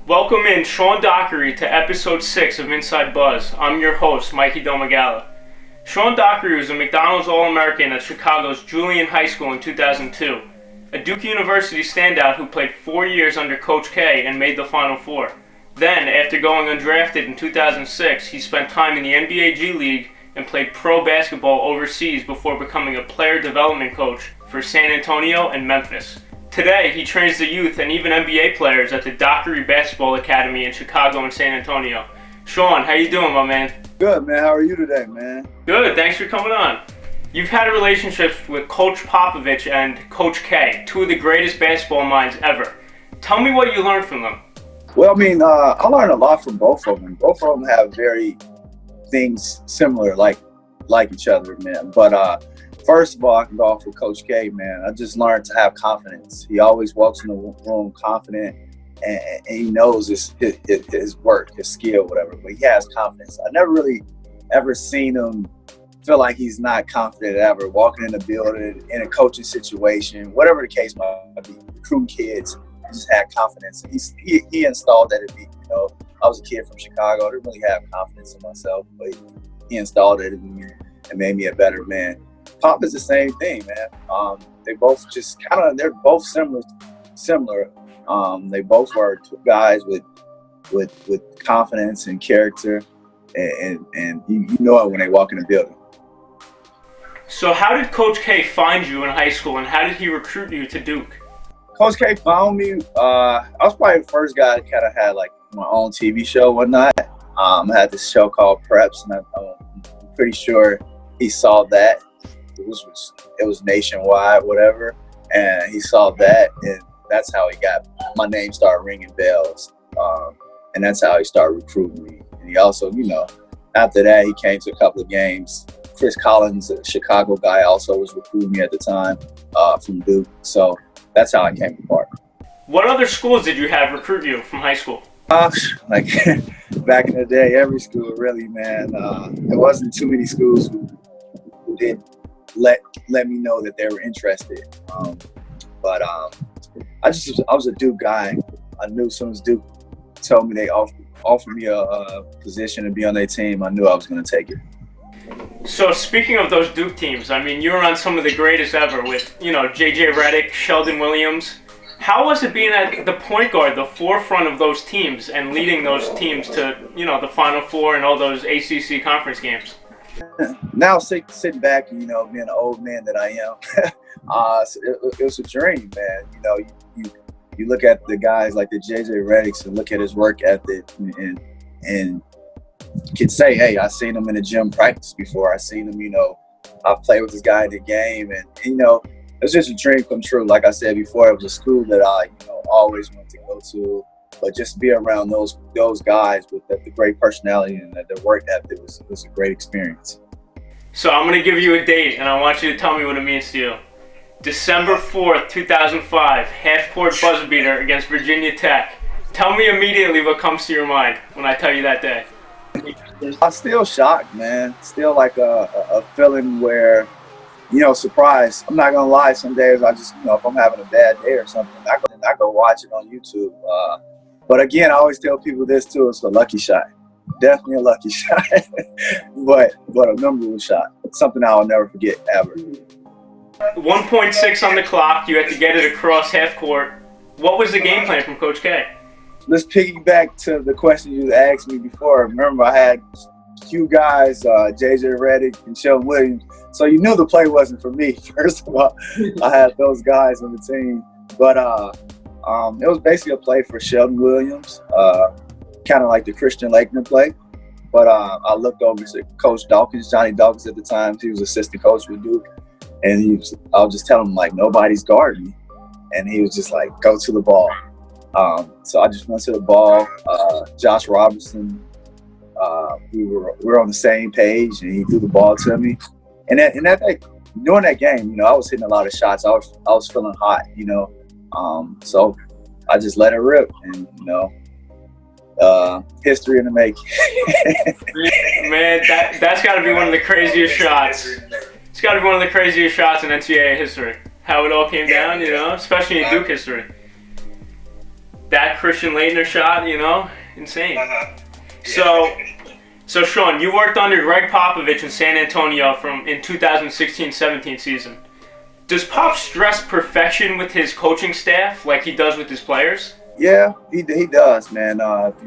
Welcome in Sean Dockery to episode 6 of Inside Buzz. I'm your host, Mikey Domagala. Sean Dockery was a McDonald's All-American at Chicago's Julian High School in 2002, a Duke University standout who played 4 years under Coach K and made the Final Four. Then, after going undrafted in 2006, he spent time in the NBA G League and played pro basketball overseas before becoming a player development coach for San Antonio and Memphis. Today, he trains the youth and even NBA players at the Dockery Basketball Academy in Chicago and San Antonio. Sean, how you doing, my man? Good, man. How are you today, man? Good, thanks for coming on. You've had relationships with Coach Popovich and Coach K, two of the greatest basketball minds ever. Tell me what you learned from them. Well, I learned a lot from both of them. Both of them have very things similar, like each other, man. But first of all, I can go off with Coach K, man. I just learned to have confidence. He always walks in the room confident, and he knows his work, his skill, whatever. But he has confidence. I never really ever seen him feel like he's not confident ever. Walking in the building, in a coaching situation, whatever the case might be, recruiting kids, he just had confidence. He installed that in me. You know, I was a kid from Chicago. I didn't really have confidence in myself, but he installed it in me and made me a better man. Pop is the same thing, man. They both just they're both similar. They both were two guys with confidence and character, and you know it when they walk in the building. So how did Coach K find you in high school, and how did he recruit you to Duke? Coach K found me. I was probably the first guy that kind of had like my own TV show one night. I had this show called Preps, and I'm pretty sure he saw that. It was nationwide, whatever, and he saw that, and that's how he got my name started ringing bells, and that's how he started recruiting me. And he also, after that, he came to a couple of games. Chris Collins, a Chicago guy, also was recruiting me at the time from Duke, so that's how I came apart. What other schools did you have recruit you from high school? Like back in the day, every school really, man. There wasn't too many schools who did let me know that they were interested. But I was a Duke guy. I knew as soon as Duke told me they offered me a position to be on their team, I knew I was going to take it. So speaking of those Duke teams, I mean, you were on some of the greatest ever with, J.J. Redick, Sheldon Williams. How was it being at the point guard, the forefront of those teams, and leading those teams to, the Final Four and all those ACC conference games? Now sitting back and, being the old man that I am, it was a dream, man. You look at the guys like the J.J. Redicks and look at his work ethic and can say, hey, I seen him in the gym practice before. I seen him, I played with this guy in the game, and it was just a dream come true. Like I said before, it was a school that I, always wanted to go to. But just be around those guys with the great personality and the work ethic was a great experience. So I'm going to give you a date, and I want you to tell me what it means to you. December 4th, 2005, half-court buzzer beater against Virginia Tech. Tell me immediately what comes to your mind when I tell you that day. I'm still shocked, man. Still like a feeling where, surprised. I'm not going to lie, some days I just, if I'm having a bad day or something, I go watch it on YouTube. But again, I always tell people this too, it's a lucky shot. Definitely a lucky shot. but a memorable shot. Something I'll never forget ever. 1.6 on the clock, you had to get it across half court. What was the game plan from Coach K? Let's piggyback to the question you asked me before. Remember, I had a few guys, J.J. Redick and Sheldon Williams. So you knew the play wasn't for me, first of all. I had those guys on the team. But it was basically a play for Sheldon Williams, kind of like the Christian Laettner play. But I looked over to Coach Dawkins, Johnny Dawkins at the time. He was assistant coach with Duke. And I was just telling him, like, nobody's guarding me. And he was just like, go to the ball. So I just went to the ball. Josh Robertson, we were on the same page, and he threw the ball to me. And during that game, I was hitting a lot of shots. I was feeling hot, so I just let it rip, and history in the making. Man, that's got to be one of the craziest shots. It's got to be one of the craziest shots in NCAA history. How it all came down, especially in Duke history. That Christian Laettner shot, insane. Yeah. So Sean, you worked under Gregg Popovich in San Antonio in 2016-17 season. Does Pop stress perfection with his coaching staff like he does with his players? Yeah, he does, man. If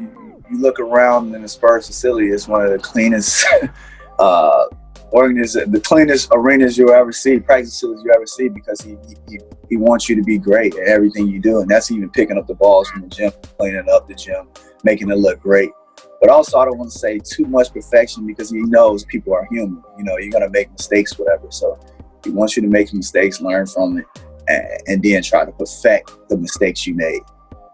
you look around in the Spurs facility, it's one of the cleanest the cleanest arenas you'll ever see, practice facilities you ever see, because he wants you to be great at everything you do, and that's even picking up the balls from the gym, cleaning up the gym, making it look great. But also, I don't want to say too much perfection, because he knows people are human. You're gonna make mistakes, whatever. So he wants you to make mistakes, learn from it, and then try to perfect the mistakes you made.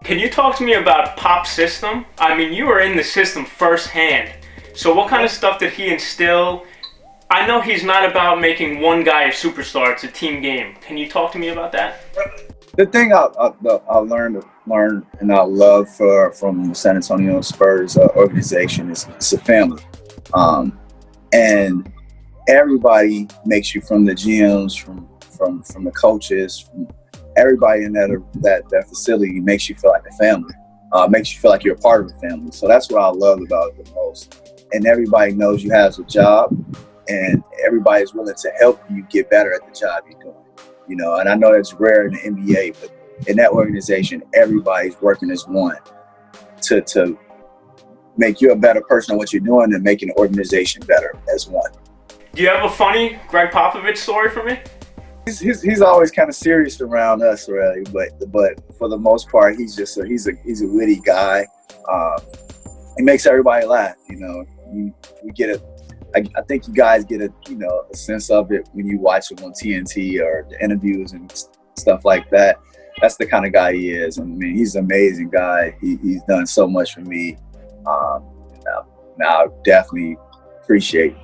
Can you talk to me about Pop's system? I mean, you were in the system firsthand. So what kind of stuff did he instill? I know he's not about making one guy a superstar. It's a team game. Can you talk to me about that? The thing I learned and I love from the San Antonio Spurs organization is it's a family, and everybody makes you, from the GMs, from the coaches, from everybody in that facility, makes you feel like a family. Makes you feel like you're a part of the family. So that's what I love about it the most. And everybody knows you have a job, and everybody's willing to help you get better at the job you're doing. And I know it's rare in the NBA, but in that organization, everybody's working as one to make you a better person at what you're doing and making the organization better as one. Do you have a funny Gregg Popovich story for me? He's always kind of serious around us, really, but for the most part, he's a witty guy. He makes everybody laugh. You get it. I think you guys get a sense of it when you watch him on TNT or the interviews and stuff like that. That's the kind of guy he is. I mean, he's an amazing guy. He's done so much for me. Now I definitely appreciate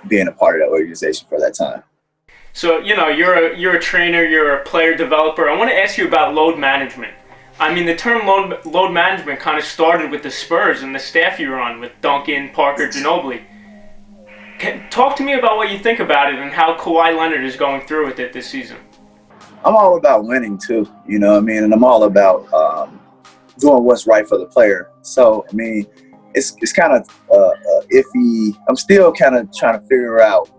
being a part of that organization for that time. So you're a trainer, you're a player developer. I want to ask you about load management. I mean, the term load management kind of started with the Spurs and the staff you were on with Duncan, Parker, Ginobili. Talk to me about what you think about it and how Kawhi Leonard is going through with it this season. I'm all about winning too, and I'm all about doing what's right for the player. So, I mean, it's kind of iffy. I'm still kind of trying to figure out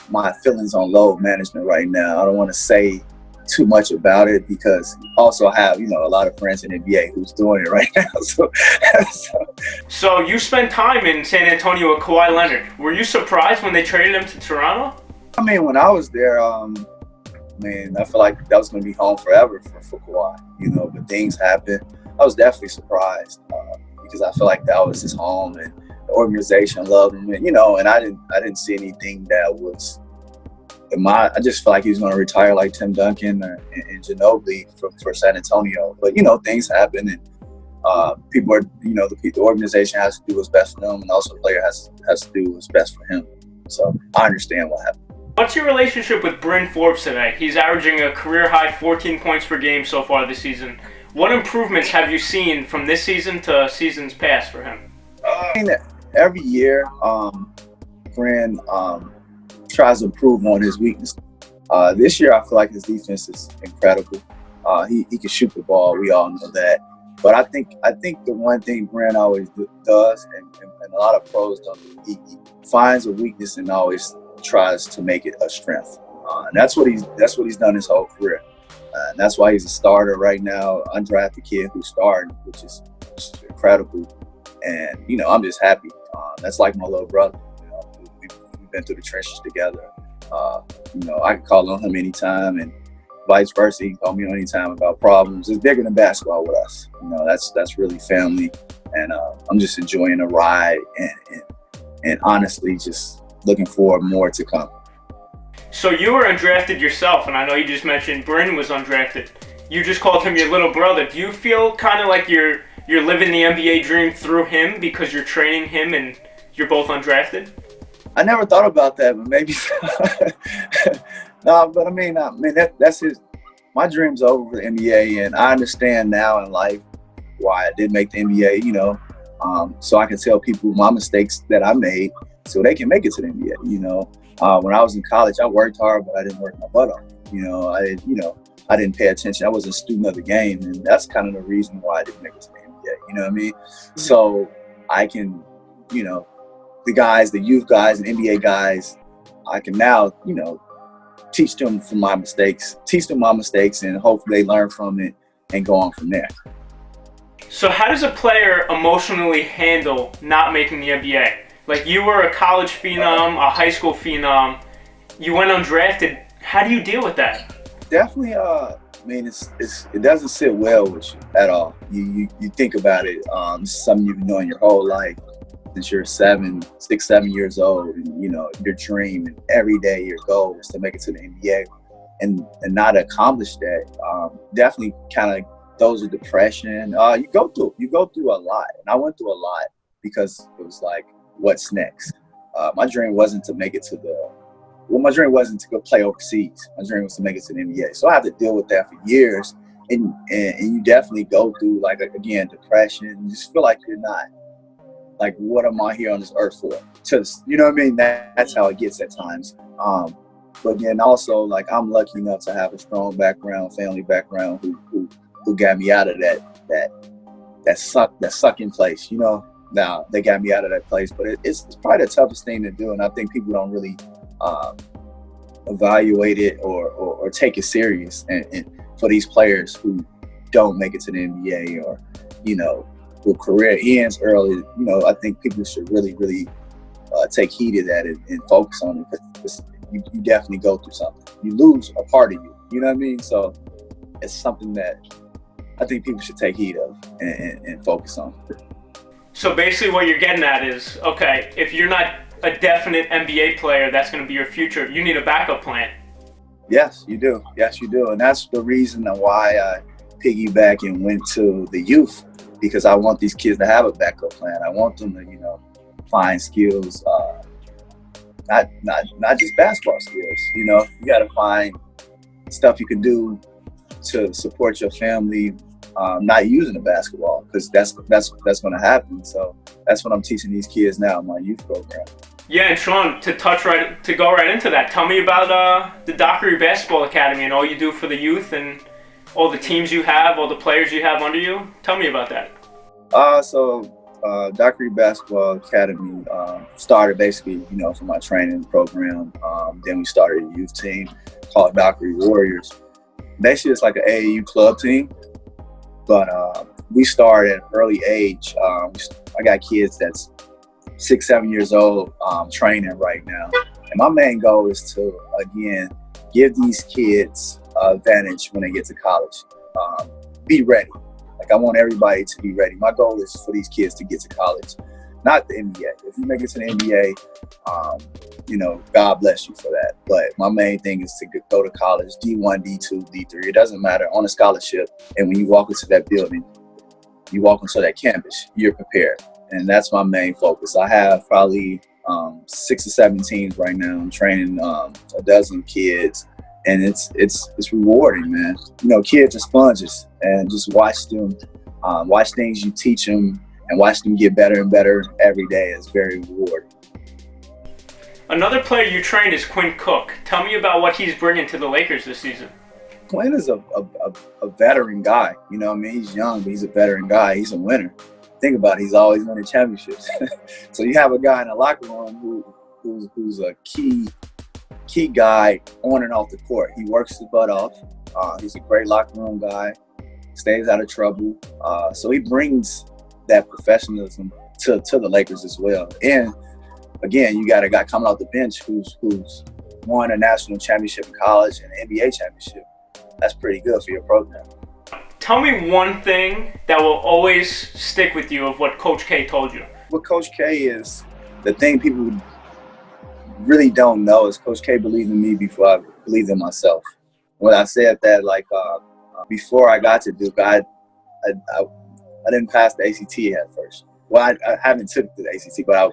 my feelings on load management right now. I don't want to say too much about it, because also I have, a lot of friends in the NBA who's doing it right now. So you spent time in San Antonio with Kawhi Leonard. Were you surprised when they traded him to Toronto? I mean, when I was there, I feel like that was going to be home forever for Kawhi, but things happened. I was definitely surprised because I feel like that was his home, and the organization loved him, and I didn't see anything that was I just feel like he was going to retire like Tim Duncan and Ginobili for San Antonio. But, things happen, and people are, the organization has to do what's best for them, and also the player has to do what's best for him. So I understand what happened. What's your relationship with Bryn Forbes today? He's averaging a career-high 14 points per game so far this season. What improvements have you seen from this season to seasons past for him? I mean, every year, Bryn tries to improve on his weakness. This year, I feel like his defense is incredible. He can shoot the ball. We all know that. But I think the one thing Bryn always does, and a lot of pros don't do, he finds a weakness and always tries to make it a strength. And that's what he's done his whole career. And that's why he's a starter right now, undrafted kid who's starting, which is incredible. And I'm just happy. That's like my little brother. We've been through the trenches together. I can call on him anytime, and vice versa. He can call me anytime about problems. It's bigger than basketball with us. That's really family, and I'm just enjoying the ride, and honestly, just looking forward more to come. So you were undrafted yourself, and I know you just mentioned Bryn was undrafted. You just called him your little brother. Do you feel kind of like you're living the NBA dream through him because you're training him and you're both undrafted? I never thought about that, but maybe. No, but I mean, that's his. My dream's over for the NBA, and I understand now in life why I didn't make the NBA. So I can tell people my mistakes that I made, so they can make it to the NBA. When I was in college, I worked hard, but I didn't work my butt off. I didn't pay attention. I wasn't a student of the game, and that's kind of the reason why I didn't make it to the NBA. You know what I mean? So I can, you know, the youth guys and NBA guys, I can now, you know, teach them my mistakes, and hopefully they learn from it and go on from there. So how does a player emotionally handle not making the NBA? Like, you were a college phenom, a high school phenom, you went undrafted. How do you deal with that? Definitely, I mean, it doesn't sit well with you at all. You think about it. It's something you've been doing your whole life since you're 7 years old, and you know your dream, and every day your goal is to make it to the NBA, and not accomplish that. Definitely, kind of those with depression. You go through a lot, and I went through a lot because it was like, what's next? My dream wasn't to make it to my dream wasn't to go play overseas. My dream was to make it to the NBA. So I had to deal with that for years. And you definitely go through, like, again, depression. You just feel like you're not, like, what am I here on this earth for? You know what I mean? That's how it gets at times. But then also, like, I'm lucky enough to have a strong family background who got me out of that sucking place, you know? Now, they got me out of that place, but it's probably the toughest thing to do. And I think people don't really evaluate it or take it serious, and for these players who don't make it to the NBA, or, you know, who career ends early, you know, I think people should really take heed of that and focus on it, because you definitely go through something. You lose a part of you know what I mean? So it's something that I think people should take heed of and focus on. So basically what you're getting at is, okay, if you're not a definite NBA player that's going to be your future, you need a backup plan. Yes, you do. And that's the reason why I piggyback and went to the youth, because I want these kids to have a backup plan. I want them to, you know, find skills, not just basketball skills. You know, you got to find stuff you can do to support your family, not using the basketball, because that's going to happen. So that's what I'm teaching these kids now in my youth program. Yeah, and Sean, to go right into that, tell me about the Dockery Basketball Academy and all you do for the youth and all the teams you have, all the players you have under you. Tell me about that. Dockery Basketball Academy started basically, you know, for my training program. Then we started a youth team called Dockery Warriors. Basically, it's like an AAU club team, but we started at an early age. I got kids that's 6, 7 years old, training right now. And my main goal is to, again, give these kids advantage when they get to college. Be ready. Like, I want everybody to be ready. My goal is for these kids to get to college, not the NBA. If you make it to the NBA, you know, God bless you for that. But my main thing is to go to college, D1, D2, D3. It doesn't matter, on a scholarship. And when you walk into that building, you walk into that campus, you're prepared. And that's my main focus. I have probably 6 or 7 teams right now. I'm training a dozen kids, and it's rewarding, man. You know, kids are sponges, and just watch them, watch things you teach them, and watch them get better and better every day is very rewarding. Another player you trained is Quinn Cook. Tell me about what he's bringing to the Lakers this season. Quinn is a veteran guy. You know what I mean? He's young, but he's a veteran guy. He's a winner. Think about it, he's always winning championships. So you have a guy in the locker room who's a key guy on and off the court. He works his butt off. He's a great locker room guy, stays out of trouble. So he brings that professionalism to the Lakers as well. And again, you got a guy coming off the bench who's won a national championship in college and an NBA championship. That's pretty good for your program. Tell me one thing that will always stick with you of what Coach K told you. What Coach K is, the thing people really don't know is Coach K believed in me before I believed in myself. When I said that, like, before I got to Duke, I didn't pass the ACT at first. Well, I haven't took the ACT, but I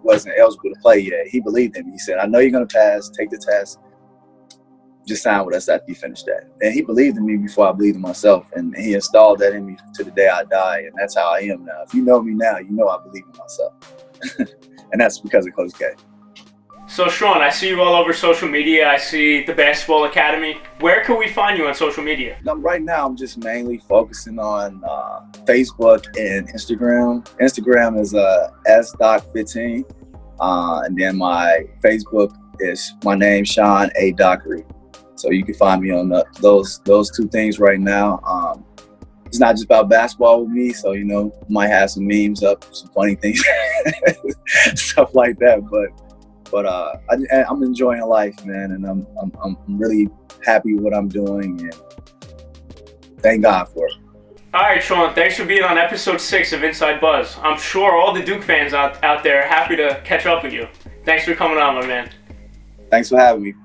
wasn't eligible to play yet. He believed in me. He said, I know you're going to pass, take the test. Just sign with us after you finish that. And he believed in me before I believed in myself. And he installed that in me to the day I die. And that's how I am now. If you know me now, you know I believe in myself. And that's because of Coach K. So Sean, I see you all over social media. I see the Basketball Academy. Where can we find you on social media? Right now, I'm just mainly focusing on Facebook and Instagram. Instagram is sdoc15, and then my Facebook is my name, Sean A. Dockery. So you can find me on those two things right now. It's not just about basketball with me, so might have some memes up, some funny things, stuff like that. But I'm enjoying life, man, and I'm really happy with what I'm doing, and thank God for it. All right, Sean, thanks for being on episode 6 of Inside Buzz. I'm sure all the Duke fans out there are happy to catch up with you. Thanks for coming on, my man. Thanks for having me.